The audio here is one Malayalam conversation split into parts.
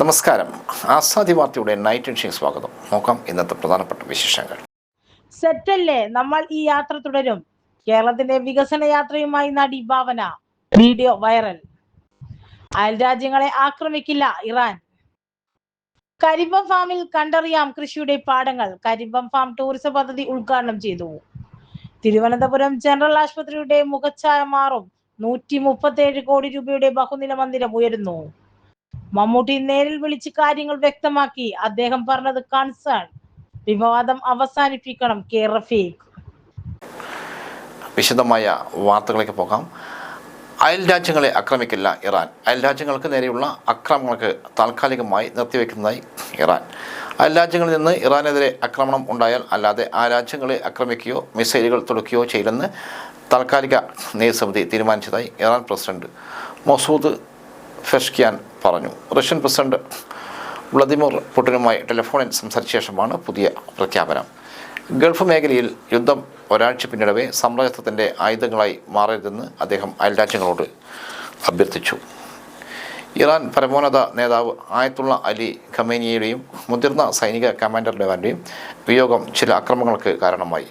നമസ്കാരം. ആസാദി വാർത്തയുടെ നൈറ്റ് എഡിഷനിലേക്ക് സ്വാഗതം. നോക്കാം ഇന്നത്തെ പ്രധാനപ്പെട്ട വിശേഷങ്ങൾ. സെറ്റല്ലേ, നമ്മൾ ഈ യാത്ര തുടരും. കേരളത്തിന്റെ വികസന യാത്രയുമായി നടി ഭാവന. Video viral. അയൽ രാജ്യങ്ങളെ ആക്രമിക്കില്ല ഇറാൻ. കരിമ്പം ഫാമിൽ കണ്ടറിയാം കൃഷിയുടെ പാഠങ്ങൾ. കരിമ്പം ഫാം ടൂറിസം പദ്ധതി ഉദ്ഘാടനം ചെയ്തു. തിരുവനന്തപുരം ജനറൽ ആശുപത്രിയുടെ മുഖച്ഛായ മാറും. 137 കോടി രൂപയുടെ ബഹുനില മന്ദിരം ഉയരുന്നു. മമ്മൂട്ടി നേരിൽ വിളിച്ച് കാര്യങ്ങൾ വ്യക്തമാക്കി. അദ്ദേഹം പറഞ്ഞത് കൺസേൺ. വിവാദം അവസാനിപ്പിക്കണം കെ റഫീഖ്. വിശദമായ വാർത്തകളിലേക്ക് പോകാം. അയൽ രാജ്യങ്ങളെ ആക്രമിക്കില്ല ഇറാൻ. അയൽ രാജ്യങ്ങൾക്ക് നേരെയുള്ള ആക്രമണങ്ങൾക്ക് താൽക്കാലികമായി നിർത്തിവെക്കുന്നതായി ഇറാൻ. അയൽ രാജ്യങ്ങളിൽ നിന്ന് ഇറാനെതിരെ ആക്രമണം ഉണ്ടായാൽ അല്ലാതെ ആ രാജ്യങ്ങളെ ആക്രമിക്കുകയോ മിസൈലുകൾ തൊടുക്കുകയോ ചെയ്യില്ലെന്ന് താൽക്കാലിക നേതൃസമിതി തീരുമാനിച്ചതായി ഇറാൻ പ്രസിഡന്റ് മസൂദ് പെസഷ്കിയാൻ പറഞ്ഞു. റഷ്യൻ പ്രസിഡന്റ് വ്ളാദിമിർ പുടിനുമായി ടെലിഫോണിൽ സംസാരിച്ച ശേഷമാണ് പുതിയ പ്രഖ്യാപനം. ഗൾഫ് മേഖലയിൽ യുദ്ധം ഒരാഴ്ച പിന്നിടവേ സാമ്രാജ്യത്വത്തിൻ്റെ ആയുധങ്ങളായി മാറരുതെന്ന് അദ്ദേഹം അയൽരാജ്യങ്ങളോട് അഭ്യർത്ഥിച്ചു. ഇറാൻ പരമോന്നത നേതാവ് ആയത്തുള്ള അലി ഖമേനിയുടെയും മുതിർന്ന സൈനിക കമാൻഡർമാരുടെയും വിയോഗം ചില ആക്രമണങ്ങൾക്ക് കാരണമായി.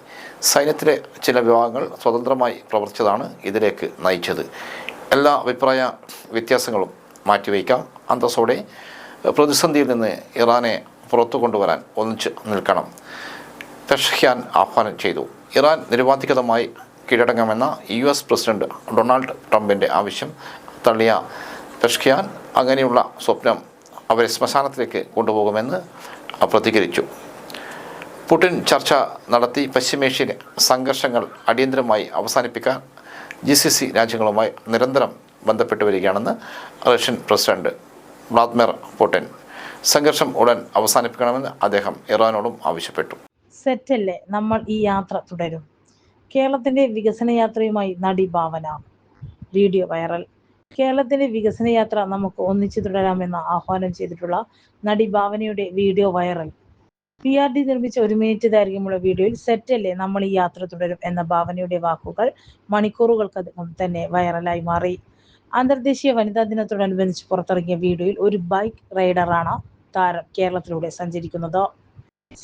സൈന്യത്തിലെ ചില വിഭാഗങ്ങൾ സ്വതന്ത്രമായി പ്രവർത്തിച്ചതാണ് ഇതിലേക്ക് നയിച്ചത്. എല്ലാ അഭിപ്രായ വ്യത്യാസങ്ങളും മാറ്റിവയ്ക്കാം. അന്തസ്സോടെ പ്രതിസന്ധിയിൽ നിന്ന് ഇറാനെ പുറത്തു കൊണ്ടുവരാൻ ഒന്നിച്ച് നിൽക്കണം പെസഷ്കിയാൻ ആഹ്വാനം ചെയ്തു. ഇറാൻ നിരുപാധികതമായി കീഴടങ്ങാമെന്ന US പ്രസിഡന്റ് ഡൊണാൾഡ് ട്രംപിൻ്റെ ആവശ്യം തള്ളിയ പെസഷ്കിയാൻ അങ്ങനെയുള്ള സ്വപ്നം അവരെ ശ്മശാനത്തിലേക്ക് കൊണ്ടുപോകുമെന്ന് പ്രതികരിച്ചു. പുടിൻ ചർച്ച നടത്തി പശ്ചിമേഷ്യൻ സംഘർഷങ്ങൾ അടിയന്തരമായി അവസാനിപ്പിക്കാൻ GCC രാജ്യങ്ങളുമായി നിരന്തരം ബന്ധപ്പെട്ടു വരികയാണെന്ന് റഷ്യൻ പ്രസിഡന്റ് വ്ളാദിമിർ പുടിൻ. സംഘർഷം ഉടൻ അവസാനിപ്പിക്കണമെന്ന് അദ്ദേഹം ഇറാനോടും ആവശ്യപ്പെട്ടു. സെറ്റല്ലേ, നമ്മൾ ഈ യാത്ര തുടരും. കേരളത്തിന്റെ വികസന യാത്രയുമായി നടി ഭാവന. Video viral. കേരളത്തിന്റെ വികസന യാത്ര നമുക്ക് ഒന്നിച്ചു തുടരാമെന്ന് ആഹ്വാനം ചെയ്തിട്ടുള്ള നടി ഭാവനയുടെ വീഡിയോ വൈറൽ. PRD നിർമ്മിച്ച 1 മിനിറ്റ് ദൈർഘ്യമുള്ള വീഡിയോയിൽ സെറ്റല്ലേ, നമ്മൾ ഈ യാത്ര തുടരും എന്ന ഭാവനയുടെ വാക്കുകൾ മണിക്കൂറുകൾക്കകം തന്നെ വൈറലായി മാറി. അന്തർദേശീയ വനിതാ ദിനത്തോടനുബന്ധിച്ച് പുറത്തിറങ്ങിയ വീഡിയോയിൽ ഒരു ബൈക്ക് റൈഡറാണ് താരം കേരളത്തിലൂടെ സഞ്ചരിക്കുന്നത്.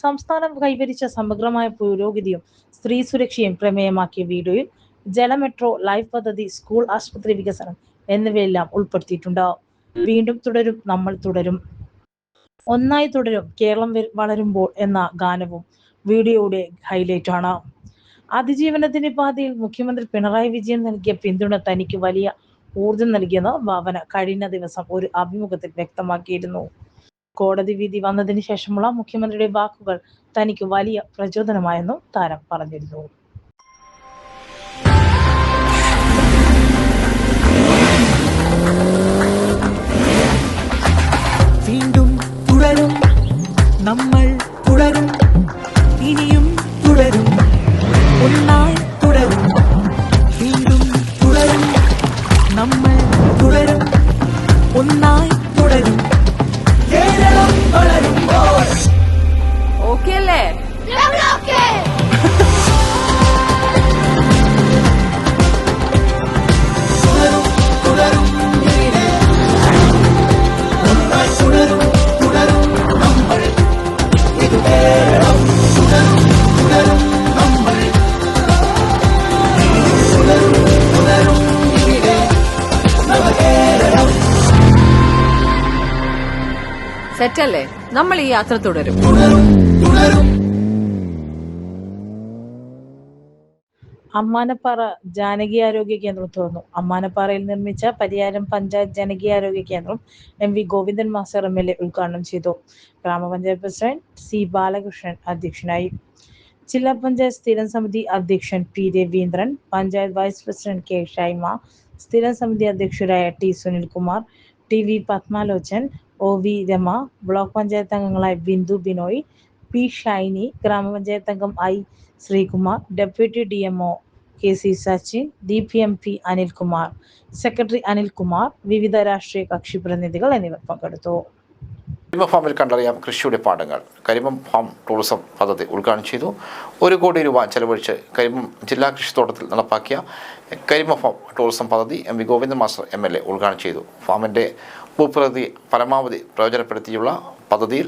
സംസ്ഥാനം കൈവരിച്ച സമഗ്രമായ പുരോഗതിയും സ്ത്രീ സുരക്ഷയും പ്രമേയമാക്കിയ വീഡിയോയിൽ ജലമെട്രോ, ലൈഫ് പദ്ധതി, സ്കൂൾ ആശുപത്രി വികസനം എന്നിവയെല്ലാം ഉൾപ്പെടുത്തിയിട്ടുണ്ട്. വീണ്ടും തുടരും, നമ്മൾ തുടരും, ഒന്നായി തുടരും, കേരളം വളരുമ്പോൾ എന്ന ഗാനവും വീഡിയോയുടെ ഹൈലൈറ്റ് ആണ്. അതിജീവനത്തിന്റെ പാതയിൽ മുഖ്യമന്ത്രി പിണറായി വിജയൻ നൽകിയ പിന്തുണ തനിക്ക് വലിയ ഊർജം നൽകിയെന്ന് ഭാവന കഴിഞ്ഞ ദിവസം ഒരു അഭിമുഖത്തിൽ വ്യക്തമാക്കിയിരുന്നു. കോടതി വിധി വന്നതിന് ശേഷമുള്ള മുഖ്യമന്ത്രിയുടെ വാക്കുകൾ തനിക്ക് വലിയ പ്രചോദനമായെന്നും താരം പറഞ്ഞിരുന്നു. വീണ്ടും തുടരും, നമ്മൾ തുടരും, ഇനിയും തുടരും, ഒന്നായി തുടരും. വീണ്ടും തുടരും, നമ്മൾ തുടരും, ഒന്നായി തുടരും. കേരളം വളരുമ്പോൾ ഓക്കേ അല്ലേ? തുടരും, തുടരും, ഇവിടെ ഒന്നായി തുടരും, തുടരും നമ്മൾ. ഇത് കേരളം. തുടരും, തുടരും നമ്മൾ. തുടരും, തുടരും ഇവിടെ നവകേരളം. സെറ്റല്ലേ, നമ്മൾ ഈ യാത്ര തുടരും. തുടരും, തുടരും. അമ്മാനപ്പാറ ജാനകീയാരോഗ്യ കേന്ദ്രം തുറന്നു. അമ്മാനപ്പാറയിൽ നിർമ്മിച്ച പരിയാരം പഞ്ചായത്ത് ജനകീയാരോഗ്യ കേന്ദ്രം MV ഗോവിന്ദൻ മാസ്റ്റർ MLA ഉദ്ഘാടനം ചെയ്തു. ഗ്രാമപഞ്ചായത്ത് പ്രസിഡന്റ് C ബാലകൃഷ്ണൻ അധ്യക്ഷനായി. ജില്ലാ പഞ്ചായത്ത് സ്ഥിരം സമിതി അധ്യക്ഷൻ P Raveendran, panchayat vice president K Shaima, സ്ഥിരം സമിതി അധ്യക്ഷരായ T Sunilkumar, TV Padmalochan, OV Rama, block panchayat അംഗങ്ങളായ ബിന്ദു ബിനോയ്, P ഷൈനി, ഗ്രാമപഞ്ചായത്ത് അംഗം I Sreekumar, deputy DMO KC സച്ചിൻ, DPMP അനിൽകുമാർ, സെക്രട്ടറി അനിൽകുമാർ, വിവിധ രാഷ്ട്രീയ കക്ഷി പ്രതിനിധികൾ എന്നിവർ പങ്കെടുത്തു. കരിമ്പം ഫാമിൽ കണ്ടറിയാം കൃഷിയുടെ പാഠങ്ങൾ. കരിമ്പം ഫാം ടൂറിസം പദ്ധതി ഉദ്ഘാടനം ചെയ്തു. 1 കോടി രൂപ ചെലവഴിച്ച് കരിമ്പം ജില്ലാ കൃഷിത്തോട്ടത്തിൽ നടപ്പാക്കിയ കരിമ്പം ഫാം ടൂറിസം പദ്ധതി MV ഗോവിന്ദൻ മാസ്റ്റർ MLA ഉദ്ഘാടനം ചെയ്തു. ഫാമിൻ്റെ ഭൂപ്രകൃതി പരമാവധി പ്രയോജനപ്പെടുത്തിയുള്ള പദ്ധതിയിൽ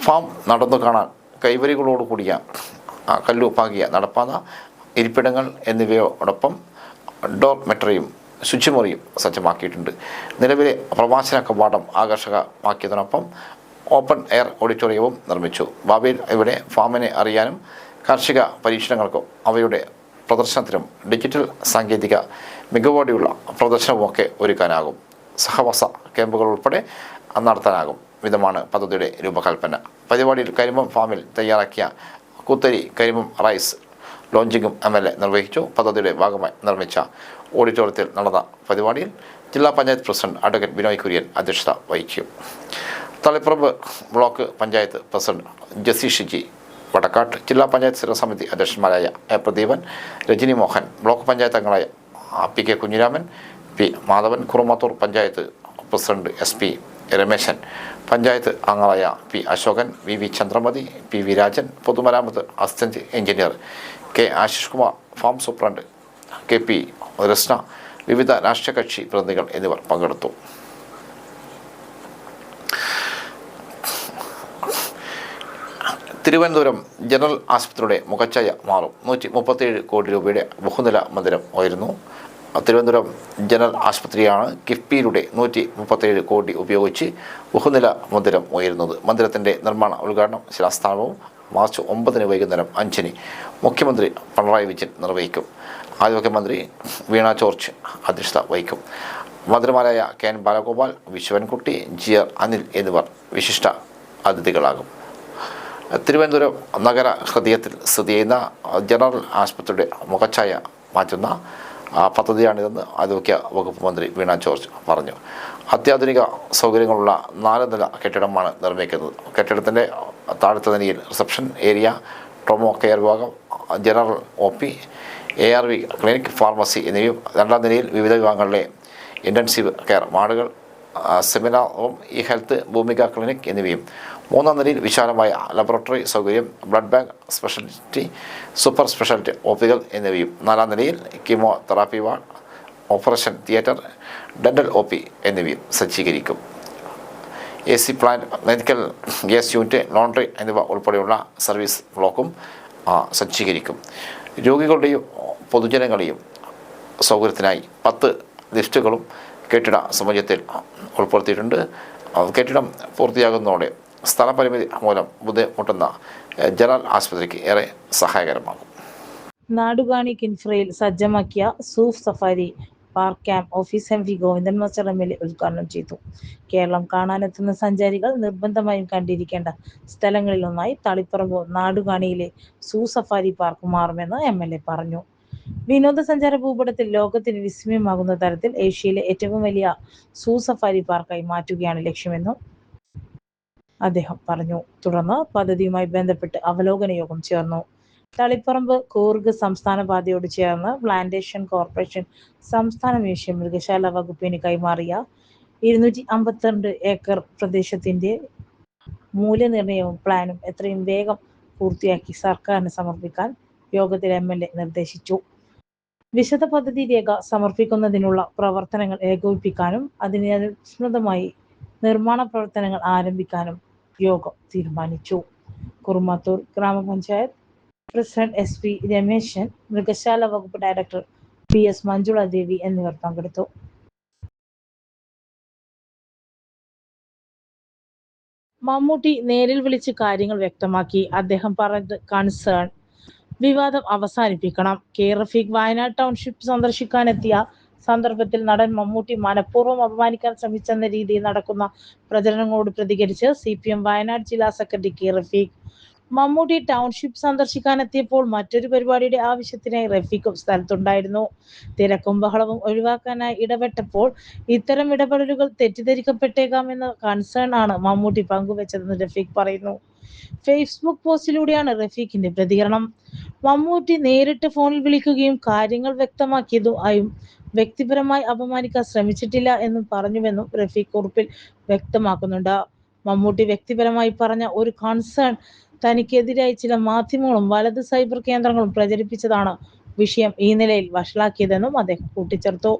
ഫാം നടന്നു കാണാൻ കൈവരികളോട് കൂടിയ കല്ലുപാകിയ നടപ്പാത, ഇരിപ്പിടങ്ങൾ എന്നിവയോടൊപ്പം ഡോർമെട്രിയും ശുചിമുറിയും സജ്ജമാക്കിയിട്ടുണ്ട്. നിലവിലെ പ്രവാസന കവാടം ആകർഷകമാക്കിയതിനൊപ്പം ഓപ്പൺ എയർ ഓഡിറ്റോറിയവും നിർമ്മിച്ചു. ഭാവിയിൽ ഇവിടെ ഫാമിനെ അറിയാനും കാർഷിക പരീക്ഷണങ്ങൾക്കും അവയുടെ പ്രദർശനത്തിനും ഡിജിറ്റൽ സാങ്കേതിക മികവോടെയുള്ള പ്രദർശനവുമൊക്കെ ഒരുക്കാനാകും. സഹവാസ ക്യാമ്പുകൾ ഉൾപ്പെടെ നടത്താനാകും വിധമാണ് പദ്ധതിയുടെ രൂപകൽപ്പന. പരിപാടിയിൽ കരിമ്പം ഫാമിൽ തയ്യാറാക്കിയ കുത്തരി കരിമ്പം റൈസ് ലോഞ്ചിങ്ങും MLA നിർവഹിച്ചു. പദ്ധതിയുടെ ഭാഗമായി നിർമ്മിച്ച ഓഡിറ്റോറിയത്തിൽ നടന്ന പരിപാടിയിൽ ജില്ലാ പഞ്ചായത്ത് പ്രസിഡന്റ് അഡ്വക്കേറ്റ് ബിനോയ് കുര്യൻ അധ്യക്ഷത വഹിച്ചു. Taliparamba block panchayat president Jaseesh G Vadakkat, ജില്ലാ പഞ്ചായത്ത് സ്ഥിരസമിതി അധ്യക്ഷന്മാരായ എ പ്രദീപൻ, രജനി മോഹൻ, ബ്ലോക്ക് പഞ്ചായത്ത് അംഗങ്ങളായ PK Kunhiraman, P Madhavan, Kurumathur panchayat president SP Rameshan, panchayat അംഗങ്ങളായ P Ashokan, VV Chandramathi, PV Rajan, പൊതുമരാമത്ത് assistant engineer K Ashish Kumar, farm superintendent KP Rasna, വിവിധ രാഷ്ട്രീയ കക്ഷി പ്രതിനിധികൾ എന്നിവർ പങ്കെടുത്തു. തിരുവനന്തപുരം ജനറൽ ആശുപത്രിയുടെ മുഖച്ഛായ മാറും. 137 കോടി രൂപയുടെ ബഹുനില മന്ദിരം ഉയരുന്നു. തിരുവനന്തപുരം ജനറൽ ആശുപത്രിയാണ് കിഫ്ബിയിലൂടെ 137 കോടി ഉപയോഗിച്ച് ബഹുനില മന്ദിരം ഉയരുന്നത്. മന്ദിരത്തിൻ്റെ നിർമ്മാണ ഉദ്ഘാടനം ശിലാസ്ഥാപനവും മാർച്ച് 9 വൈകുന്നേരം 5 മുഖ്യമന്ത്രി പിണറായി വിജയൻ നിർവഹിക്കും. ആരോഗ്യമന്ത്രി വീണ ജോർജ് അധ്യക്ഷത വഹിക്കും. മന്ത്രിമാരായ KN ബാലഗോപാൽ, വിശ്വൻകുട്ടി, GR അനിൽ എന്നിവർ വിശിഷ്ട അതിഥികളാകും. തിരുവനന്തപുരം നഗര ഹൃദയത്തിൽ സ്ഥിതി ചെയ്യുന്ന ജനറൽ ആശുപത്രിയുടെ മുഖച്ഛായ മാറ്റുന്ന പദ്ധതിയാണിതെന്ന് ആരോഗ്യ വകുപ്പ് മന്ത്രി വീണ ജോർജ് പറഞ്ഞു. അത്യാധുനിക സൗകര്യങ്ങളുള്ള 4 നില കെട്ടിടമാണ് നിർമ്മിക്കുന്നത്. കെട്ടിടത്തിൻ്റെ താഴത്തെ നിലയിൽ റിസപ്ഷൻ ഏരിയ, ട്രോമോ കെയർ വിഭാഗം, general OP, ARV clinic, pharmacy എന്നിവയും, 2ാം നിലയിൽ വിവിധ വിഭാഗങ്ങളിലെ ഇൻറ്റൻസീവ് കെയർ വാർഡുകൾ, seminar room, health, Bhoomika clinic എന്നിവയും, 3ാം നിലയിൽ വിശാലമായ ലബോറട്ടറി സൗകര്യം, blood bank, speciality, super speciality OPകൾ എന്നിവയും, 4ാം നിലയിൽ chemotherapy ward, operation theatre, dental OP എന്നിവയും സജ്ജീകരിക്കും. AC plant, medical gas unit, laundry എന്നിവ ഉൾപ്പെടെയുള്ള സർവീസ് ബ്ലോക്കും സജ്ജീകരിക്കും. രോഗികളുടെയും പൊതുജനങ്ങളെയും സൗകര്യത്തിനായി 10 ലിഫ്റ്റുകളും കെട്ടിട സമുച്ചയത്തിൽ ഉൾപ്പെടുത്തിയിട്ടുണ്ട്. കെട്ടിടം പൂർത്തിയാകുന്നതോടെ സ്ഥലപരിമിതി മൂലം ബുദ്ധിമുട്ടുന്ന ജനറൽ ആശുപത്രിക്ക് ഏറെ സഹായകരമാകും. നാടുകാണി കിൻഫ്രയിൽ സജ്ജമാക്കിയ zoo safari park camp office MV Govindan master MLA ഉദ്ഘാടനം ചെയ്തു. കേരളം കാണാനെത്തുന്ന സഞ്ചാരികൾ നിർബന്ധമായും കണ്ടിരിക്കേണ്ട സ്ഥലങ്ങളിലൊന്നായി തളിപ്പറമ്പ് നാടുകാണിയിലെ സൂ സഫാരി പാർക്ക് മാറുമെന്ന് MLA പറഞ്ഞു. വിനോദസഞ്ചാര ഭൂപടത്തിൽ ലോകത്തിന് വിസ്മയമാകുന്ന തരത്തിൽ ഏഷ്യയിലെ ഏറ്റവും വലിയ സൂ സഫാരി പാർക്കായി മാറ്റുകയാണ് ലക്ഷ്യമെന്നും അദ്ദേഹം പറഞ്ഞു. തുടർന്ന് പദ്ധതിയുമായി ബന്ധപ്പെട്ട് അവലോകന യോഗം ചേർന്നു. തളിപ്പറമ്പ് കൂർഗ് സംസ്ഥാന പാതയോട് ചേർന്ന് പ്ലാന്റേഷൻ കോർപ്പറേഷൻ സംസ്ഥാന മ്യൂസിയം മൃഗശാല വകുപ്പിന് കൈമാറിയ 252 ഏക്കർ പ്രദേശത്തിന്റെ മൂല്യനിർണ്ണയവും പ്ലാനും എത്രയും വേഗം പൂർത്തിയാക്കി സർക്കാരിന് സമർപ്പിക്കാൻ യോഗത്തിൽ MLA നിർദ്ദേശിച്ചു. വിശദ പദ്ധതി രേഖ സമർപ്പിക്കുന്നതിനുള്ള പ്രവർത്തനങ്ങൾ ഏകോപിപ്പിക്കാനും അതിനനുസൃതമായി നിർമ്മാണ പ്രവർത്തനങ്ങൾ ആരംഭിക്കാനും യോഗം തീരുമാനിച്ചു. കുറുമാത്തൂർ ഗ്രാമപഞ്ചായത്ത് പ്രസിഡന്റ് SP രമേശൻ, മൃഗശാല വകുപ്പ് ഡയറക്ടർ PS മഞ്ജുള ദേവി എന്നിവർ പങ്കെടുത്തു. മമ്മൂട്ടി നേരിൽ വിളിച്ച് കാര്യങ്ങൾ വ്യക്തമാക്കി. അദ്ദേഹം പറഞ്ഞത് കൺസേൺ വിവാദം അവസാനിപ്പിക്കണം. K റഫീഖ് വയനാട് ടൗൺഷിപ്പ് സന്ദർശിക്കാനെത്തിയ സന്ദർഭത്തിൽ നടൻ മമ്മൂട്ടി മനഃപൂർവ്വം അപമാനിക്കാൻ ശ്രമിച്ചെന്ന രീതിയിൽ നടക്കുന്ന പ്രചരണങ്ങളോട് പ്രതികരിച്ച് CPM വയനാട് ജില്ലാ secretary K Rafeeq. Mammootty township സന്ദർശിക്കാനെത്തിയപ്പോൾ മറ്റൊരു പരിപാടിയുടെ ആവശ്യത്തിനായി റഫീഖും സ്ഥലത്തുണ്ടായിരുന്നു. തിരക്കും ബഹളവും ഒഴിവാക്കാനായി ഇടപെട്ടപ്പോൾ ഇത്തരം ഇടപെടലുകൾ തെറ്റിദ്ധരിക്കപ്പെട്ടേക്കാമെന്ന കൺസേൺ ആണ് മമ്മൂട്ടി പങ്കുവച്ചതെന്ന് റഫീഖ് പറയുന്നു. ഫേസ്ബുക്ക് പോസ്റ്റിലൂടെയാണ് റഫീഖിന്റെ പ്രതികരണം. മമ്മൂട്ടി നേരിട്ട് ഫോണിൽ വിളിക്കുകയും കാര്യങ്ങൾ വ്യക്തമാക്കിയതും വ്യക്തിപരമായി അപമാനിക്കാൻ ശ്രമിച്ചിട്ടില്ല എന്നും പറഞ്ഞുവെന്നും റഫീഖ് കുറിപ്പിൽ വ്യക്തമാക്കുന്നുണ്ട്. മമ്മൂട്ടി വ്യക്തിപരമായി പറഞ്ഞ ഒരു കൺസേൺ തനിക്കെതിരായി ചില മാധ്യമങ്ങളും വലത് സൈബർ കേന്ദ്രങ്ങളും പ്രചരിപ്പിച്ചതാണ് വിഷയം ഈ നിലയിൽ വഷളാക്കിയതെന്നും അദ്ദേഹം കൂട്ടിച്ചേർത്തു.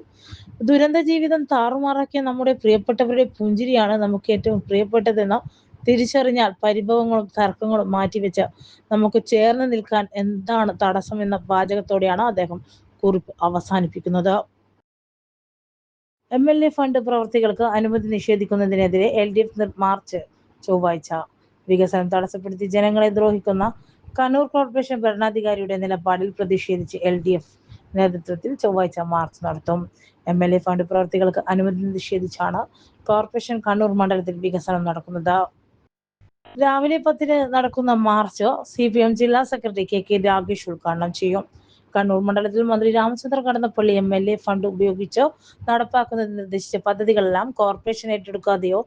ദുരന്ത ജീവിതം താറുമാറാക്കിയ നമ്മുടെ പ്രിയപ്പെട്ടവരുടെ പുഞ്ചിരിയാണ് നമുക്ക് ഏറ്റവും പ്രിയപ്പെട്ടതെന്ന് തിരിച്ചറിഞ്ഞാൽ പരിഭവങ്ങളും തർക്കങ്ങളും മാറ്റിവെച്ച് നമുക്ക് ചേർന്ന് നിൽക്കാൻ എന്താണ് തടസ്സം എന്ന വാചകത്തോടെയാണ് അദ്ദേഹം കുറിപ്പ് അവസാനിപ്പിക്കുന്നത്. MLA ഫണ്ട് പ്രവർത്തികൾക്ക് അനുമതി നിഷേധിക്കുന്നതിനെതിരെ LDF മാർച്ച് ചൊവ്വാഴ്ച. വികസനം തടസ്സപ്പെടുത്തി ജനങ്ങളെ ദ്രോഹിക്കുന്ന കണ്ണൂർ കോർപ്പറേഷൻ ഭരണാധികാരിയുടെ നിലപാടിൽ പ്രതിഷേധിച്ച് LDF നേതൃത്വത്തിൽ ചൊവ്വാഴ്ച മാർച്ച് നടത്തും. MLA ഫണ്ട് പ്രവർത്തികൾക്ക് അനുമതി നിഷേധിച്ചാണ് കോർപ്പറേഷൻ കണ്ണൂർ മണ്ഡലത്തിൽ വികസനം നടക്കുന്നത്. രാവിലെ 10 നടക്കുന്ന മാർച്ച് CPM ജില്ലാ സെക്രട്ടറി KK രാഗേഷ് ഉദ്ഘാടനം ചെയ്യും. കണ്ണൂർ മണ്ഡലത്തിൽ മന്ത്രി രാമചന്ദ്രൻ കടന്നപ്പള്ളി MLA ഫണ്ട് ഉപയോഗിച്ച് നടപ്പാക്കുന്നതിന് നിർദ്ദേശിച്ച പദ്ധതികളെല്ലാം കോർപ്പറേഷൻ ഏറ്റെടുക്കാതെയോ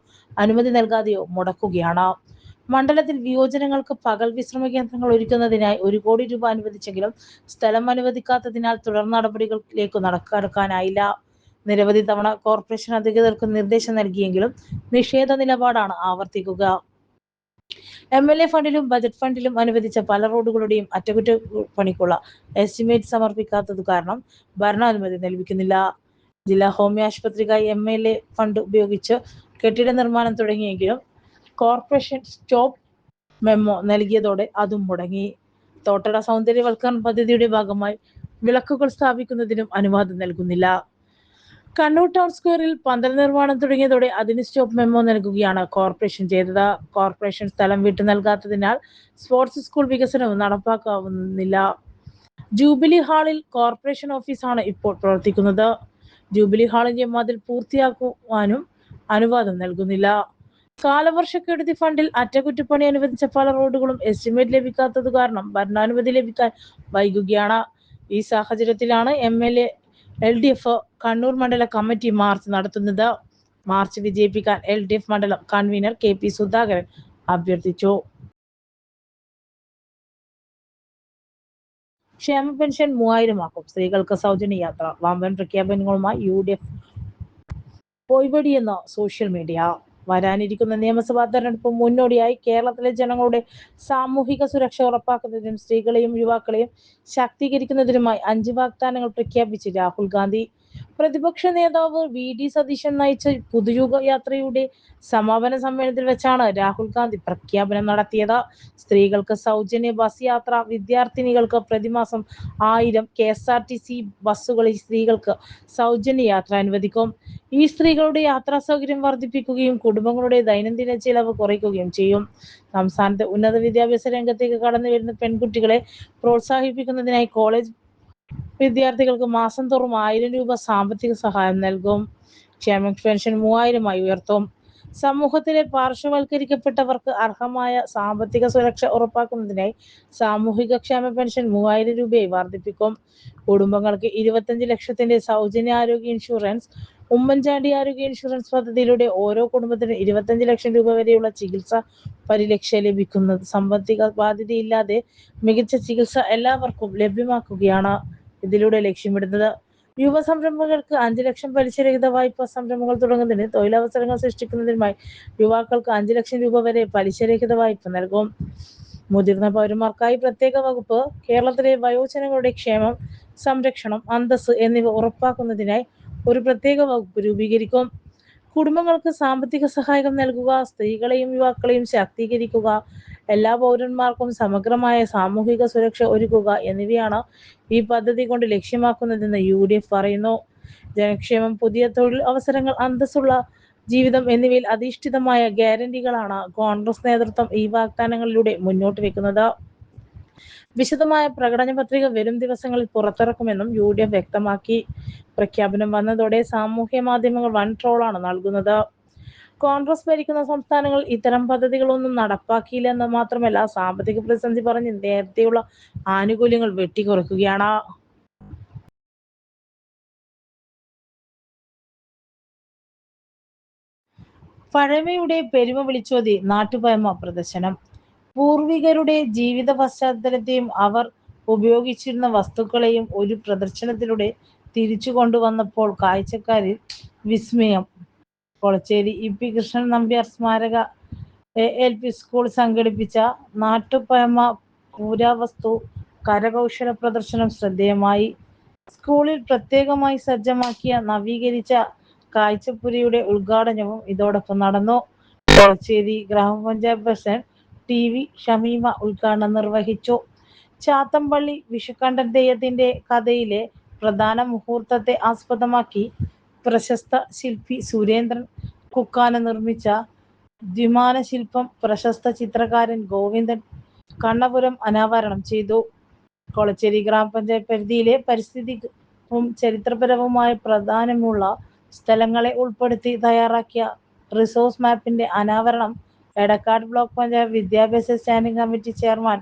അനുമതി നൽകാതെയോ മുടക്കുകയാണ്. മണ്ഡലത്തിൽ വിയോജനങ്ങൾക്ക് പകൽ വിശ്രമ കേന്ദ്രങ്ങൾ ഒരുക്കുന്നതിനായി 1 കോടി രൂപ അനുവദിച്ചെങ്കിലും സ്ഥലം അനുവദിക്കാത്തതിനാൽ തുടർ നടപടികളിലേക്ക് കടക്കാനായില്ല. നിരവധി തവണ കോർപ്പറേഷൻ അധികൃതർക്ക് നിർദ്ദേശം നൽകിയെങ്കിലും നിഷേധ നിലപാടാണ് ആവർത്തിക്കുക. MLA ഫണ്ടിലും ബജറ്റ് ഫണ്ടിലും അനുവദിച്ച പല റോഡുകളുടെയും അറ്റകുറ്റപ്പണിക്കുള്ള എസ്റ്റിമേറ്റ് സമർപ്പിക്കാത്തതു കാരണം ഭരണാനുമതി ലഭിക്കുന്നില്ല. ജില്ലാ ഹോമിയോ ആശുപത്രിക്കായി MLA ഫണ്ട് ഉപയോഗിച്ച് കെട്ടിട നിർമ്മാണം തുടങ്ങിയെങ്കിലും കോർപ്പറേഷൻ സ്റ്റോപ്പ് മെമ്മോ നൽകിയതോടെ അതും മുടങ്ങി. തോട്ടട സൗന്ദര്യവൽക്കരണ പദ്ധതിയുടെ ഭാഗമായി വിളക്കുകൾ സ്ഥാപിക്കുന്നതിനും അനുവാദം നൽകുന്നില്ല. കണ്ണൂർ ടൗൺ സ്ക്വയറിൽ പന്തൽ നിർമ്മാണം തുടങ്ങിയതോടെ അതിന് സ്റ്റോപ്പ് മെമ്മോ നൽകുകയാണ് കോർപ്പറേഷൻ ചെയ്തത്. കോർപ്പറേഷൻ സ്ഥലം വിട്ടു നൽകാത്തതിനാൽ സ്പോർട്സ് സ്കൂൾ വികസനവും നടപ്പാക്കാവുന്നില്ല. ജൂബിലി ഹാളിൽ കോർപ്പറേഷൻ ഓഫീസാണ് ഇപ്പോൾ പ്രവർത്തിക്കുന്നത്. ജൂബിലി ഹാളിന്റെ മതിൽ പൂർത്തിയാക്കുവാനും അനുവാദം നൽകുന്നില്ല. കാലവർഷക്കെടുതി ഫണ്ടിൽ അറ്റകുറ്റപ്പണി അനുവദിച്ച പല റോഡുകളും എസ്റ്റിമേറ്റ് ലഭിക്കാത്തതു കാരണം ഭരണാനുമതി ലഭിക്കാൻ വൈകുകയാണ്. ഈ സാഹചര്യത്തിലാണ് LDF കണ്ണൂർ മണ്ഡല കമ്മിറ്റി മാർച്ച് നടത്തുന്നത്. മാർച്ച് വിജയിപ്പിക്കാൻ LDF മണ്ഡലം കൺവീനർ KP സുധാകരൻ അഭ്യർത്ഥിച്ചു. ക്ഷേമ പെൻഷൻ 3000 ആക്കും. സ്ത്രീകൾക്ക് സൗജന്യ യാത്ര. വമ്പൻ പ്രഖ്യാപനങ്ങളുമായി UDF പോയ്പടിയെന്ന് സോഷ്യൽ മീഡിയ. വരാനിരിക്കുന്ന നിയമസഭാ തെരഞ്ഞെടുപ്പ് മുന്നോടിയായി കേരളത്തിലെ ജനങ്ങളുടെ സാമൂഹിക സുരക്ഷ ഉറപ്പാക്കുന്നതിനും സ്ത്രീകളെയും യുവാക്കളെയും ശാക്തീകരിക്കുന്നതിനുമായി 5 വാഗ്ദാനങ്ങൾ പ്രഖ്യാപിച്ച് രാഹുൽ ഗാന്ധി. പ്രതിപക്ഷ നേതാവ് VD സതീശൻ നയിച്ച പുതുയുഗ യാത്രയുടെ സമാപന സമ്മേളനത്തിൽ വെച്ചാണ് രാഹുൽ ഗാന്ധി പ്രഖ്യാപനം നടത്തിയത്. സ്ത്രീകൾക്ക് സൗജന്യ ബസ് യാത്ര. വിദ്യാർത്ഥിനികൾക്ക് പ്രതിമാസം 1000 KSRTC ബസ്സുകളിൽ സ്ത്രീകൾക്ക് സൗജന്യ യാത്ര അനുവദിക്കും. ഈ സ്ത്രീകളുടെ യാത്രാ സൗകര്യം വർദ്ധിപ്പിക്കുകയും കുടുംബങ്ങളുടെ ദൈനംദിന ചെലവ് കുറയ്ക്കുകയും ചെയ്യും. സംസ്ഥാനത്തെ ഉന്നത വിദ്യാഭ്യാസ രംഗത്തേക്ക് കടന്നു വരുന്ന പെൺകുട്ടികളെ പ്രോത്സാഹിപ്പിക്കുന്നതിനായി കോളേജ് വിദ്യാർത്ഥികൾക്ക് മാസം തോറും 1000 രൂപ സാമ്പത്തിക സഹായം നൽകും. ക്ഷേമ പെൻഷൻ 3000 ഉയർത്തും. സമൂഹത്തിലെ പാർശ്വവൽക്കരിക്കപ്പെട്ടവർക്ക് അർഹമായ സാമ്പത്തിക സുരക്ഷ ഉറപ്പാക്കുന്നതിനായി സാമൂഹിക ക്ഷേമ പെൻഷൻ 3000 രൂപയായി വർദ്ധിപ്പിക്കും. കുടുംബങ്ങൾക്ക് 25 ലക്ഷത്തിന്റെ സൗജന്യ ആരോഗ്യ ഇൻഷുറൻസ്. ഉമ്മൻചാണ്ടി ആരോഗ്യ ഇൻഷുറൻസ് പദ്ധതിയിലൂടെ ഓരോ കുടുംബത്തിനും 25 ലക്ഷം രൂപ വരെയുള്ള ചികിത്സാ പരിരക്ഷ ലഭിക്കുന്നത്. സാമ്പത്തിക ബാധ്യതയില്ലാതെ മികച്ച ചികിത്സ എല്ലാവർക്കും ലഭ്യമാക്കുകയാണ് ഇതിലൂടെ ലക്ഷ്യമിടുന്നത്. യുവ സംരംഭകർക്ക് 5 ലക്ഷം പലിശരഹിത വായ്പ. സംരംഭങ്ങൾ തുടങ്ങുന്നതിന് തൊഴിലവസരങ്ങൾ സൃഷ്ടിക്കുന്നതിനുമായി യുവാക്കൾക്ക് 5 ലക്ഷം രൂപ വരെ പലിശരഹിത വായ്പ നൽകും. മുതിർന്ന പൗരന്മാർക്കായി പ്രത്യേക വകുപ്പ്. കേരളത്തിലെ വയോജനങ്ങളുടെ ക്ഷേമം, സംരക്ഷണം, അന്തസ്സ് എന്നിവ ഉറപ്പാക്കുന്നതിനായി ഒരു പ്രത്യേക വകുപ്പ് രൂപീകരിക്കും. കുടുംബങ്ങൾക്ക് സാമ്പത്തിക സഹായം നൽകുക. സ്ത്രീകളെയും യുവാക്കളെയും ശാക്തീകരിക്കുക. എല്ലാ പൗരന്മാർക്കും സമഗ്രമായ സാമൂഹിക സുരക്ഷ ഒരുക്കുക എന്നിവയാണ് ഈ പദ്ധതി കൊണ്ട് ലക്ഷ്യമാക്കുന്നതെന്ന് UDF പറയുന്നു. ജനക്ഷേമം, പുതിയ തൊഴിൽ അവസരങ്ങൾ, അന്തസ്സുള്ള ജീവിതം എന്നിവയിൽ അധിഷ്ഠിതമായ ഗ്യാരണ്ടികളാണ് കോൺഗ്രസ് നേതൃത്വം ഈ വാഗ്ദാനങ്ങളിലൂടെ മുന്നോട്ട് വെക്കുന്നത്. വിശദമായ പ്രകടന പത്രിക വരും ദിവസങ്ങളിൽ പുറത്തിറക്കുമെന്നും UDF വ്യക്തമാക്കി. പ്രഖ്യാപനം വന്നതോടെ സാമൂഹ്യ മാധ്യമങ്ങൾ വൻ ട്രോളാണ് നൽകുന്നത്. കോൺഗ്രസ് ഭരിക്കുന്ന സംസ്ഥാനങ്ങൾ ഇത്തരം പദ്ധതികളൊന്നും നടപ്പാക്കിയില്ലെന്ന് മാത്രമല്ല, സാമ്പത്തിക പ്രതിസന്ധി പറഞ്ഞ് നേരത്തെയുള്ള ആനുകൂല്യങ്ങൾ വെട്ടിക്കുറയ്ക്കുകയാണ്. പഴമയുടെ പെരുമ വിളിച്ചോതി നാട്ടുപഴമ പ്രദർശനം. പൂർവികരുടെ ജീവിത പശ്ചാത്തലത്തെയും അവർ ഉപയോഗിച്ചിരുന്ന വസ്തുക്കളെയും ഒരു പ്രദർശനത്തിലൂടെ തിരിച്ചു കൊണ്ടുവന്നപ്പോൾ കാഴ്ചക്കാരിൽ വിസ്മയം. കൊളച്ചേരി EP കൃഷ്ണൻ നമ്പ്യാർ സ്മാരക ALP സ്കൂൾ സംഘടിപ്പിച്ച നാട്ടുപഴമ പുരാവസ്തു കരകൗശല പ്രദർശനം ശ്രദ്ധേയമായി. സ്കൂളിൽ പ്രത്യേകമായി സജ്ജമാക്കിയ നവീകരിച്ച കാഴ്ചപ്പുരയുടെ ഉദ്ഘാടനവും ഇതോടൊപ്പം നടന്നു. കൊളച്ചേരി ഗ്രാമപഞ്ചായത്ത് പ്രസിഡന്റ് TV ഷമീമ ഉദ്ഘാടനം നിർവഹിച്ചു. ചാത്തമ്പള്ളി വിഷുക്കണ്ടൻ തെയ്യത്തിന്റെ കഥയിലെ പ്രധാന മുഹൂർത്തത്തെ ആസ്പദമാക്കി പ്രശസ്ത ശില്പി സുരേന്ദ്രൻ കുക്കാന നിർമ്മിച്ച ദ്വിമാന ശില്പം പ്രശസ്ത ചിത്രകാരൻ ഗോവിന്ദൻ കണ്ണപുരം അനാവരണം ചെയ്തു. കൊളച്ചേരി ഗ്രാമപഞ്ചായത്ത് പരിധിയിലെ പരിസ്ഥിതിയും ചരിത്രപരവുമായ പ്രാധാന്യമുള്ള സ്ഥലങ്ങളെ ഉൾപ്പെടുത്തി തയ്യാറാക്കിയ റിസോഴ്സ് മാപ്പിന്റെ അനാവരണം എടക്കാട് ബ്ലോക്ക് പഞ്ചായത്ത് വിദ്യാഭ്യാസ standing committee chairman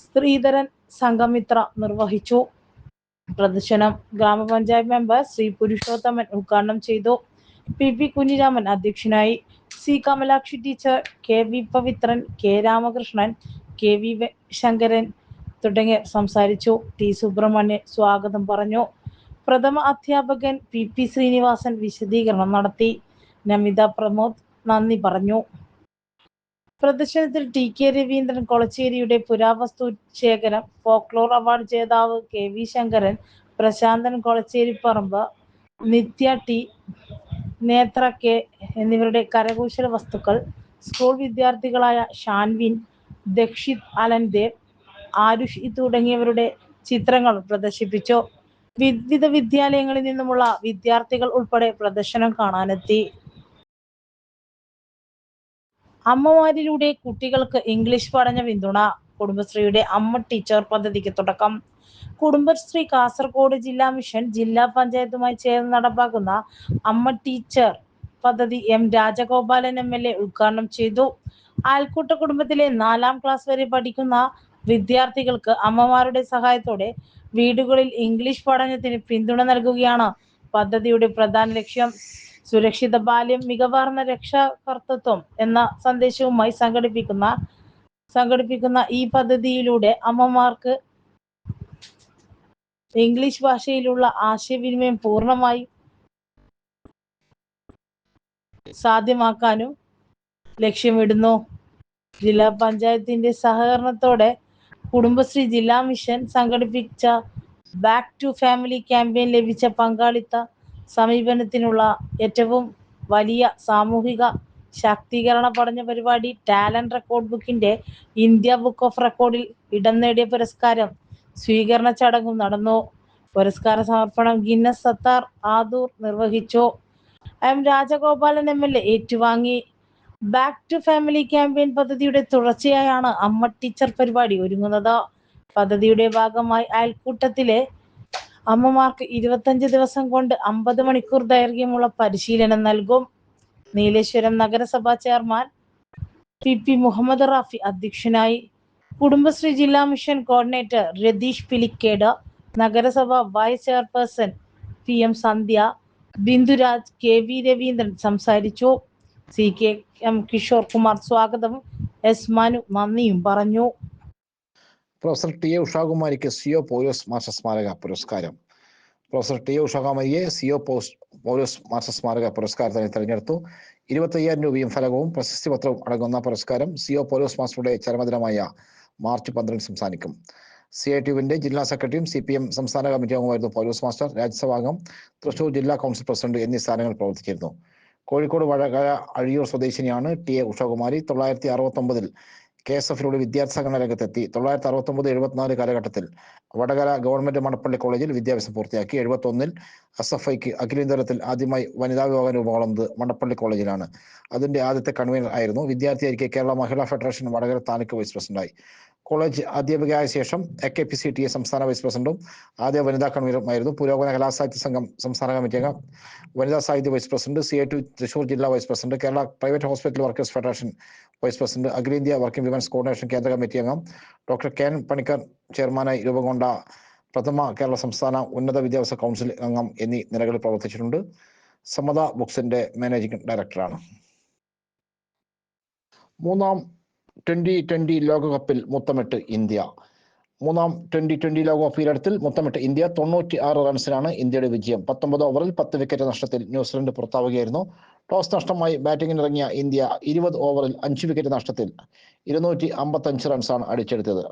Sreedharan Sanghamitra നിർവഹിച്ചു. പ്രദർശനം ഗ്രാമപഞ്ചായത്ത് മെമ്പർ ശ്രീ പുരുഷോത്തമൻ ഉദ്ഘാടനം ചെയ്തു. PP കുഞ്ഞിരാമൻ അധ്യക്ഷനായി. C Kamalakshi teacher, KV Pavithran, K Ramakrishnan, KV Sankaran തുടങ്ങിയവർ സംസാരിച്ചു. T സുബ്രഹ്മണ്യൻ സ്വാഗതം പറഞ്ഞു. പ്രഥമ അധ്യാപകൻ PP ശ്രീനിവാസൻ വിശദീകരണം നടത്തി. നമിത പ്രമോദ് നന്ദി പറഞ്ഞു. പ്രദർശനത്തിൽ TK രവീന്ദ്രൻ കൊളച്ചേരിയുടെ പുരാവസ്തു ശേഖരം, ഫോക്ലോർ അവാർഡ് ജേതാവ് KV ശങ്കരൻ, പ്രശാന്തൻ കൊളച്ചേരിപ്പറമ്പ്, നിത്യ T, നേത്ര K എന്നിവരുടെ കരകൗശല വസ്തുക്കൾ, സ്കൂൾ വിദ്യാർത്ഥികളായ ഷാൻവിൻ, ദക്ഷിത് അലൻദേവ്, ആരുഷ് തുടങ്ങിയവരുടെ ചിത്രങ്ങൾ പ്രദർശിപ്പിച്ചു. വിവിധ വിദ്യാലയങ്ങളിൽ നിന്നുമുള്ള വിദ്യാർത്ഥികൾ ഉൾപ്പെടെ പ്രദർശനം കാണാനെത്തി. അമ്മമാരിലൂടെ കുട്ടികൾക്ക് ഇംഗ്ലീഷ് പഠന പിന്തുണ. കുടുംബശ്രീയുടെ അമ്മ ടീച്ചർ പദ്ധതിക്ക് തുടക്കം. കുടുംബശ്രീ കാസർഗോഡ് ജില്ലാ മിഷൻ ജില്ലാ പഞ്ചായത്തുമായി ചേർന്ന് നടപ്പാക്കുന്ന അമ്മ ടീച്ചർ പദ്ധതി M രാജഗോപാലൻ MLA ഉദ്ഘാടനം ചെയ്തു. അയൽക്കൂട്ട കുടുംബത്തിലെ 4ാം ക്ലാസ് വരെ പഠിക്കുന്ന വിദ്യാർത്ഥികൾക്ക് അമ്മമാരുടെ സഹായത്തോടെ വീടുകളിൽ ഇംഗ്ലീഷ് പഠനത്തിന് പിന്തുണ നൽകുകയാണ് പദ്ധതിയുടെ പ്രധാന ലക്ഷ്യം. സുരക്ഷിത ബാല്യം, മികവാർന്ന രക്ഷാകർതൃത്വം എന്ന സന്ദേശവുമായി സംഘടിപ്പിക്കുന്ന ഈ പദ്ധതിയിലൂടെ അമ്മമാർക്ക് ഇംഗ്ലീഷ് ഭാഷയിലുള്ള ആശയവിനിമയം പൂർണ്ണമായി സാധ്യമാക്കാനും ലക്ഷ്യമിടുന്നു. ജില്ലാ പഞ്ചായത്തിന്റെ സഹകരണത്തോടെ കുടുംബശ്രീ ജില്ലാ മിഷൻ സംഘടിപ്പിച്ച ബാക്ക് ടു ഫാമിലി ക്യാമ്പയിൻ ലഭിച്ച പങ്കാളിത്ത സമീപനത്തിനുള്ള ഏറ്റവും വലിയ സാമൂഹിക ശാക്തീകരണ പഠന പരിപാടി ടാലന്റ് റെക്കോർഡ് ബുക്കിന്റെ ഇന്ത്യ ബുക്ക് ഓഫ് റെക്കോർഡിൽ ഇടം നേടിയ പുരസ്കാരം സ്വീകരണ ചടങ്ങും നടന്നു. പുരസ്കാര സമർപ്പണം ഗിന്നസ് സത്താർ ആദൂർ നിർവഹിച്ചു. M രാജഗോപാലൻ MLA ഏറ്റുവാങ്ങി. ബാക്ക് ടു ഫാമിലി ക്യാമ്പയിൻ പദ്ധതിയുടെ തുടർച്ചയായാണ് അമ്മ ടീച്ചർ പരിപാടി ഒരുങ്ങുന്നത്. പദ്ധതിയുടെ ഭാഗമായി അയൽക്കൂട്ടത്തിലെ അമ്മമാർക്ക് 25 ദിവസം കൊണ്ട് 50 മണിക്കൂർ ദൈർഘ്യമുള്ള പരിശീലനം നൽകും. നീലേശ്വരം നഗരസഭാ ചെയർമാൻ PP മുഹമ്മദ് റാഫി അധ്യക്ഷനായി. കുടുംബശ്രീ ജില്ലാ മിഷൻ കോർഡിനേറ്റർ രതീഷ് പിലിക്കേട്, നഗരസഭ വൈസ് ചെയർപേഴ്സൺ PM സന്ധ്യ, ബിന്ദുരാജ്, KV രവീന്ദ്രൻ സംസാരിച്ചു. CKM കിഷോർ കുമാർ സ്വാഗതം, S മനു നന്ദിയും പറഞ്ഞു. പ്രൊഫസർ TA ഉഷാകുമാരിക്ക് CO പൗലോസ് മാസ്റ്റർ സ്മാരക പുരസ്കാരം. പ്രൊഫസർ TA ഉഷാകുമാരിയെ CO പൗലോസ് മാസ്റ്റർ സ്മാരക പുരസ്കാരത്തിന് തെരഞ്ഞെടുത്തു. 25,000 രൂപയും ഫലകവും പ്രശസ്തി പത്രവും അടങ്ങുന്ന പുരസ്കാരം CO പൗലോസ് മാസ്റ്ററുടെ ചരമദിനമായ മാർച്ച് 12 സംസാരിക്കും. CITUവിന്റെ ജില്ലാ സെക്രട്ടറിയും CPM സംസ്ഥാന കമ്മിറ്റി അംഗമായിരുന്നു പൗലോസ് മാസ്റ്റർ. രാജ്യസഭാംഗം, തൃശൂർ ജില്ലാ കൗൺസിൽ പ്രസിഡന്റ് എന്നീ സ്ഥാനങ്ങൾ പ്രവർത്തിച്ചിരുന്നു. കോഴിക്കോട് വടകര അഴിയൂർ സ്വദേശിനിയാണ് TA ഉഷാകുമാരി. 1969 KSFിലൂടെ വിദ്യാർത്ഥി സംഘടന രംഗത്തെത്തി. 1969-74 കാലഘട്ടത്തിൽ വടകര ഗവൺമെന്റ് മണപ്പള്ളി കോളേജിൽ വിദ്യാഭ്യാസം പൂർത്തിയാക്കി. 71 SFIക്ക് അഖിലേന്ത്യാതലത്തിൽ ആദ്യമായി വനിതാ വിഭാഗം രൂപം കൊള്ളുന്നത് മണപ്പള്ളി കോളേജിലാണ്. അതിന്റെ ആദ്യത്തെ കൺവീനർ ആയിരുന്നു. വിദ്യാർത്ഥിയായിരിക്കെ കേരള മഹിളാ ഫെഡറേഷൻ വടകര താലൂക്ക് വൈസ് പ്രസിഡന്റായി. കോളേജ് അധ്യാപികയായ ശേഷം AKPCTA സംസ്ഥാന വൈസ് പ്രസിഡന്റും ആദ്യ വനിതാ കൺവീനറുമായിരുന്നു. പുരോഗമന കലാസാഹിത്യ സംഘം സംസ്ഥാന കമ്മിറ്റി അംഗം, വനിതാ സാഹിത്യ വൈസ് പ്രസിഡന്റ്, CITU തൃശൂർ ജില്ലാ vice president, Kerala private hospital workers federation vice president, അഖിലേന്ത്യാ വർക്കിംഗ് വിമൻസ് കോർഡിനേഷൻ കേന്ദ്ര കമ്മിറ്റി അംഗം, ഡോക്ടർ KN പണിക്കർ ചെയർമാനായി രൂപം കൊണ്ട പ്രഥമ കേരള സംസ്ഥാന ഉന്നത വിദ്യാഭ്യാസ കൗൺസിൽ അംഗം എന്നീ നിലകളിൽ പ്രവർത്തിച്ചിട്ടുണ്ട്. സമത ബുക്സിന്റെ മാനേജിംഗ് ഡയറക്ടറാണ്. മൂന്നാം T20 ലോകകപ്പിൽ മുത്തമിട്ട് ഇന്ത്യ. മൂന്നാം ട്വൻ്റി ലോകകപ്പ് പീരിയഡത്തിൽ മുത്തമിട്ട ഇന്ത്യ 96 റൺസിനാണ് ഇന്ത്യയുടെ വിജയം. 19 ഓവറിൽ 10 വിക്കറ്റ് നഷ്ടത്തിൽ ന്യൂസിലൻഡ് പുറത്താവുകയായിരുന്നു. ടോസ് നഷ്ടമായി ബാറ്റിംഗിനിറങ്ങിയ ഇന്ത്യ 20 ഓവറിൽ 5 വിക്കറ്റ് നഷ്ടത്തിൽ 255 റൺസാണ് അടിച്ചെടുത്തത്.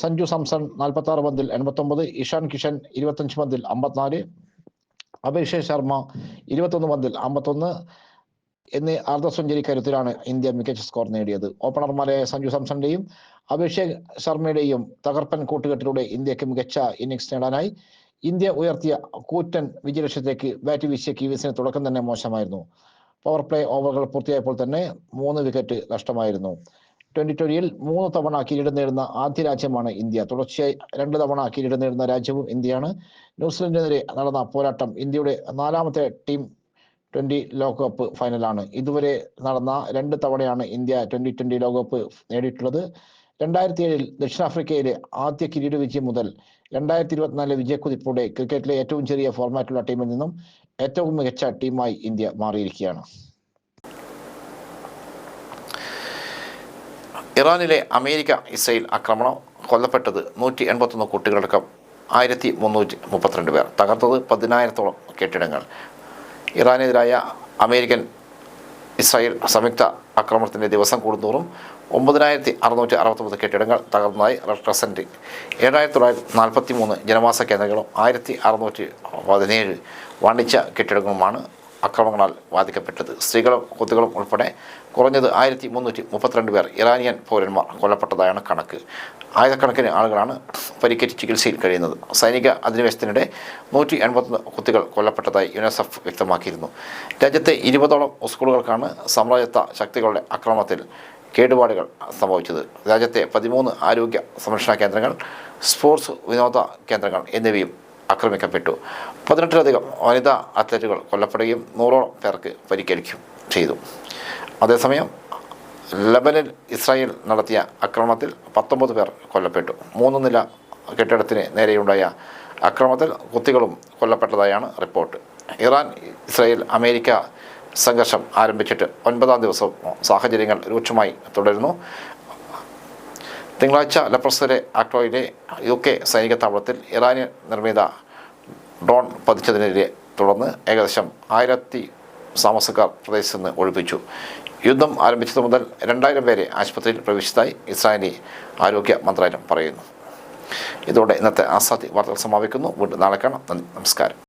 സഞ്ജു സാംസൺ 46 പന്തിൽ 89, ഇഷാൻ കിഷൻ 25 പന്തിൽ 54, അഭിഷേക് ശർമ്മ 21 പന്തിൽ 51 എന്നീ അർദ്ധ സെഞ്ചുറി കരുത്തിലാണ് ഇന്ത്യ മികച്ച സ്കോർ നേടിയത്. ഓപ്പണർമാരായ സഞ്ജു സാംസണിന്റെയും അഭിഷേക് ശർമ്മയുടെയും തകർപ്പൻ കൂട്ടുകെട്ടിലൂടെ ഇന്ത്യക്ക് മികച്ച ഇന്നിംഗ്സ് നേടാനായി. ഇന്ത്യ ഉയർത്തിയ കൂറ്റൻ വിജയലക്ഷ്യത്തിലേക്ക് ബാറ്റ് വീശിയ കിവീസിന് തുടക്കം തന്നെ മോശമായിരുന്നു. പവർ പ്ലേ ഓവറുകൾ പൂർത്തിയായപ്പോൾ തന്നെ 3 വിക്കറ്റ് നഷ്ടമായിരുന്നു. 2020-ൽ 3 തവണ കിരീടം നേടുന്ന ആദ്യ രാജ്യമാണ് ഇന്ത്യ. തുടർച്ചയായി 2 തവണ കിരീടം നേടുന്ന രാജ്യവും ഇന്ത്യയാണ്. ന്യൂസിലൻഡിനെതിരെ നടന്ന പോരാട്ടം ഇന്ത്യയുടെ 4ാമത്തെ ടീം 20 ലോകകപ്പ് ഫൈനലാണ്. ഇതുവരെ നടന്ന 2 തവണയാണ് ഇന്ത്യ 2020 ലോകകപ്പ് നേടിയിട്ടുള്ളത്. 2007-ൽ ദക്ഷിണാഫ്രിക്കയിലെ ആദ്യ കിരീട വിജയം മുതൽ 2024 വിജയക്കുതിപ്പോടെ ക്രിക്കറ്റിലെ ഏറ്റവും ചെറിയ ഫോർമാറ്റുള്ള ടീമിൽ നിന്നും ഏറ്റവും മികച്ച ടീമായി ഇന്ത്യ മാറിയിരിക്കുകയാണ്. ഇറാനിലെ അമേരിക്ക ഇസ്രായേൽ ആക്രമണം, കൊല്ലപ്പെട്ടത് 181 കുട്ടികളടക്കം 1332 പേർ, തകർത്തത് 10,000-ഓളം കെട്ടിടങ്ങൾ. ഇറാനെതിരായ അമേരിക്കൻ ഇസ്രായേൽ സംയുക്ത ആക്രമണത്തിൻ്റെ ദിവസം കൂടുന്തോറും 9,669 കെട്ടിടങ്ങൾ തകർന്നതായി റെഡ് ക്രസൻറ്റ്. 7,943 ജനവാസ കേന്ദ്രങ്ങളും 1,617 വാണിജ്യ കെട്ടിടങ്ങളുമാണ് ആക്രമണങ്ങളാൽ ബാധിക്കപ്പെട്ടത്. സ്ത്രീകളും കുട്ടികളും ഉൾപ്പെടെ കുറഞ്ഞത് 1,332 പേർ ഇറാനിയൻ പൗരന്മാർ കൊല്ലപ്പെട്ടതായാണ് കണക്ക്. ആയിരക്കണക്കിന് ആളുകളാണ് പരിക്കേറ്റ് ചികിത്സയിൽ കഴിയുന്നത്. സൈനിക അധിനിവേശത്തിനിടെ 181 കുട്ടികൾ കൊല്ലപ്പെട്ടതായി യുനിസെഫ് വ്യക്തമാക്കിയിരുന്നു. രാജ്യത്തെ 20ഓളം സ്കൂളുകൾക്കാണ് സാമ്രാജ്യത്വ ശക്തികളുടെ ആക്രമണത്തിൽ കേടുപാടുകൾ സംഭവിച്ചത്. രാജ്യത്തെ 13 ആരോഗ്യ സംരക്ഷണ കേന്ദ്രങ്ങൾ, സ്പോർട്സ് വിനോദ കേന്ദ്രങ്ങൾ എന്നിവയും ആക്രമിക്കപ്പെട്ടു. 18ലധികം വനിതാ അത്ലറ്റുകൾ കൊല്ലപ്പെടുകയും 100ഓളം പേർക്ക് പരിക്കേൽക്കുകയും ചെയ്തു. അതേസമയം ലബനനിൽ ഇസ്രായേൽ നടത്തിയ ആക്രമണത്തിൽ 19 പേർ കൊല്ലപ്പെട്ടു. 3 നില കെട്ടിടത്തിന് നേരെയുണ്ടായ ആക്രമണത്തിൽ കുട്ടികളും കൊല്ലപ്പെട്ടതായാണ് റിപ്പോർട്ട്. ഇറാൻ ഇസ്രായേൽ അമേരിക്ക സംഘർഷം ആരംഭിച്ചിട്ട് 9ാം ദിവസവും സാഹചര്യങ്ങൾ രൂക്ഷമായി തുടരുന്നു. തിങ്കളാഴ്ച ലപ്രസരെ ആക്ടോയിലെ UK സൈനിക താവളത്തിൽ ഇറാനിയൻ നിർമ്മിത ഡ്രോൺ പതിച്ചതിനെതിരെ തുടർന്ന് ഏകദേശം 1000 താമസക്കാർ പ്രദേശത്ത് നിന്ന് ഒഴിപ്പിച്ചു. യുദ്ധം ആരംഭിച്ചതു മുതൽ 2000 പേരെ ആശുപത്രിയിൽ പ്രവേശിച്ചതായി ഇസ്രായേലി ആരോഗ്യ മന്ത്രാലയം പറയുന്നു. ഇതോടെ ഇന്നത്തെ ആസാദി വാർത്തകൾ സമാപിക്കുന്നു. വീണ്ടും നാളെ കാണാം. നന്ദി, നമസ്കാരം.